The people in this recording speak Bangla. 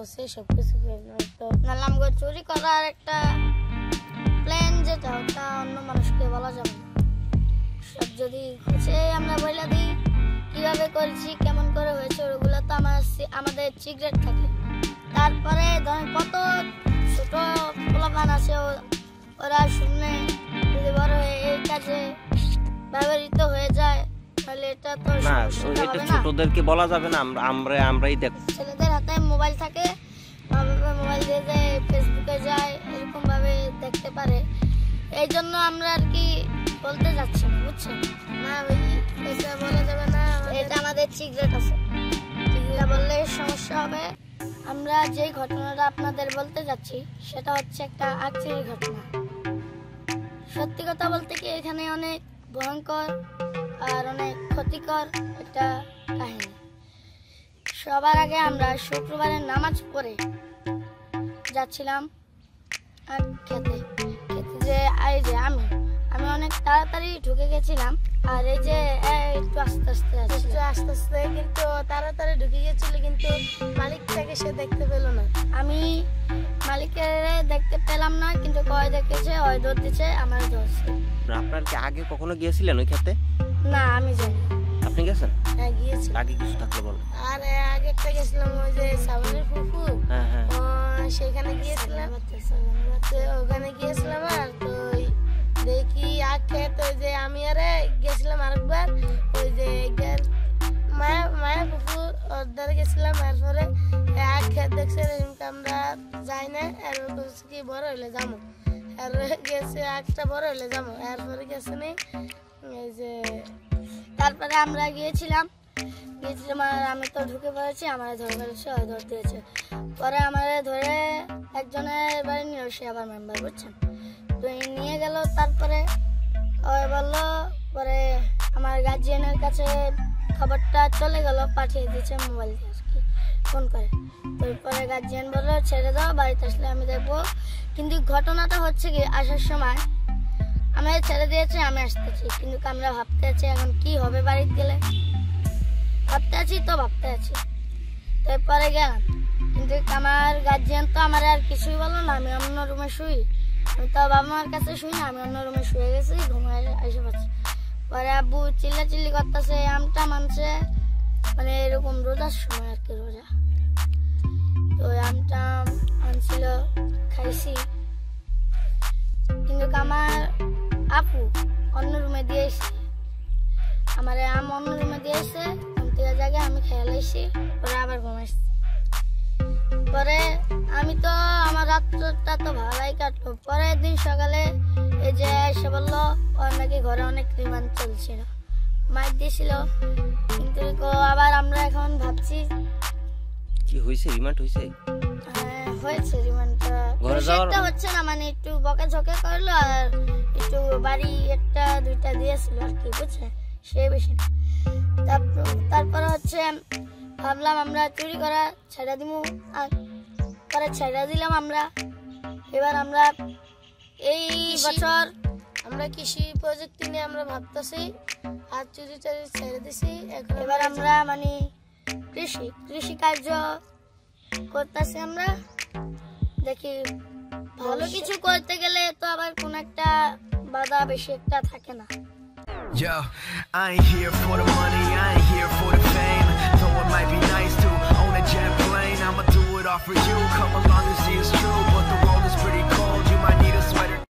করছে সবকিছু তো নালাম গো চুরি করার একটা প্ল্যান যেটা ওটা অন্য মানুষকে বলা যাবে না। সব যদি হচ্ছে আমরা বলে দিই কিভাবে করেছি কেমন করে হয়েছে ওগুলো তো আমাদের সিক্রেট থাকে। তারপরে ধরেন কত ছোট পোলাপান আছে ওরা শুনে যদি বড় হয়ে এই কাজে ব্যবহৃত হয়ে যায় তাহলে এটা তো না, এটা ছোটদেরকে বলা যাবে না, আমরাই দেখ। ছেলেদের হাতে মোবাইল থাকে, মোবাইল দিয়ে যায় ফেসবুকে যায় এরকম ভাবে দেখতে পারে। এই জন্য আমরা আর কি বলতে যাচ্ছি না, বুঝছেন? না ভাই এটা বলা যাবে না, এটা আমাদের সিক্রেট আছে, এগুলা বললে সমস্যা হবে। আমরা যে ঘটনাটা আপনাদের বলতে যাচ্ছি সেটা হচ্ছে একটা আকচির ঘটনা। সত্যি কথা বলতে কি এখানে অনেক ভয়ঙ্কর আর অনেক ক্ষতিকর একটা কাহিনী। সবার আগে আমরা শুক্রবারের নামাজ পড়ে যাচ্ছিলাম খেতে যে আমি অনেক তাড়াতাড়ি ঢুকে গেছিলাম। আর এই যে একটু আস্তে আস্তে কিন্তু তাড়াতাড়ি ঢুকে গেছিল, কিন্তু মালিকটাকে সে দেখতে পেল না। আমি মালিকের দেখতে পেলাম না, কিন্তু কয় দেখেছে ওই ধরতেছে আমার ধরছে। আপনার কি আগে কখনো গিয়েছিলেন ওই খেতে? না আমি জানি। আপনি গেছেন? হ্যাঁ গিয়েছি। আগে কিছু থাকলে বলেন। আর আগে একটা গেছিলাম ওই যে সাবনের ফুফু, হ্যাঁ সেখানে গিয়েছিলাম। ওখানে গিয়েছিলাম আর তো দেখি আখ খেত ওই যে আমি আরে গেছিলাম আরেকবার ওই যে মায়া ফুফু ওর দ্বারা গেছিলাম। এরপরে আখ খেত দেখছে আমরা যাই না, আর কি বড় হইলে যাবো, আর গেছে আখটা বড় হইলে যাবো। এরপরে গেছে নি এই যে তারপরে আমরা গিয়েছিলাম আর আমি তো ঢুকে পড়েছি, আমার ধরে ফেলেছে, ওই ধরতে হয়েছে। পরে আমার ধরে একজনের বাড়ি নিয়ে সে আবার মেম্বার, বুঝছেন? তো নিয়ে গেল, তারপরে ওই বললো, পরে আমার গার্জিয়ানের কাছে খবরটা চলে গেল, পাঠিয়ে দিয়েছে মোবাইল দিয়ে আর কি ফোন করে। তারপরে গার্জিয়ান বললো ছেড়ে দাও, বাড়িতে আসলে আমি দেখবো। কিন্তু ঘটনাটা হচ্ছে কি আসার সময় আমাদের ছেড়ে দিয়েছে, আমি আসতেছি, কিন্তু আমরা ভাবতে আছি এখন কি হবে বাড়িতে গেলে, ভাবতে আছি। তারপরে গেলাম, কিন্তু আমার গার্জিয়ান তো আমার আর কিছুই বললো না। আমি অন্য রুমে শুই, আমি তো বাবা মার কাছে শুই না, আমি অন্য রুমে শুয়ে গেছি, ঘুমায় এসে পাচ্ছি। পরে আব্বু চিল্লাচিল্লি করতেছে, আমটা মানছে, মানে এরকম রোজার সময় আর কি, রোজা। তো আমটা আনছিল, খাইছি, কিন্তু আমার আপু অন্য রুমে দিয়ে এসে আমার আম অন্য রুমে দিয়ে এসে জায়গায় আমি খেয়াল এসেছি, পরে আবার ঘুমাইছি। পরে আমি তো আমার রাতটা তো ভালোই কাটলো। পরের দিন সকালে এই যে এসে বললো ওর নাকি ঘরে অনেক রিমান্ড চলছিল, মাইক দিয়েছিল। কিন্তু আবার আমরা এখন ভাবছি কি হয়েছে, রিমান্ড হয়েছে? হ্যাঁ হয়েছে, রিমান্ডটা ঘরে হচ্ছে না, মানে একটু বকাঝকা করলো আর একটু বাড়ি একটা দুইটা দিয়েছিল আর কি, বুঝছে, সে বেশি। তারপরে হচ্ছে ভাবলাম আমরা চুরি করা ছেড়ে দিব, পরে ছেড়ে দিলাম আমরা। এবার আমরা এই বছর আমরা কৃষি প্রযুক্তি নিয়ে আমরা ভাবতেছি, আর চুরি ছেড়ে দিছি। এবার আমরা মানে কৃষি কার্য করতেছি আমরা। দেখি ভালো কিছু করতে গেলে তো আবার কোন একটা বাধা বেশি একটা থাকে না। Yo, I ain't here for the money, I ain't here for the fame. Though it might be nice to own a jet plane, I'ma do it all for you. Come along and see it's true, but the road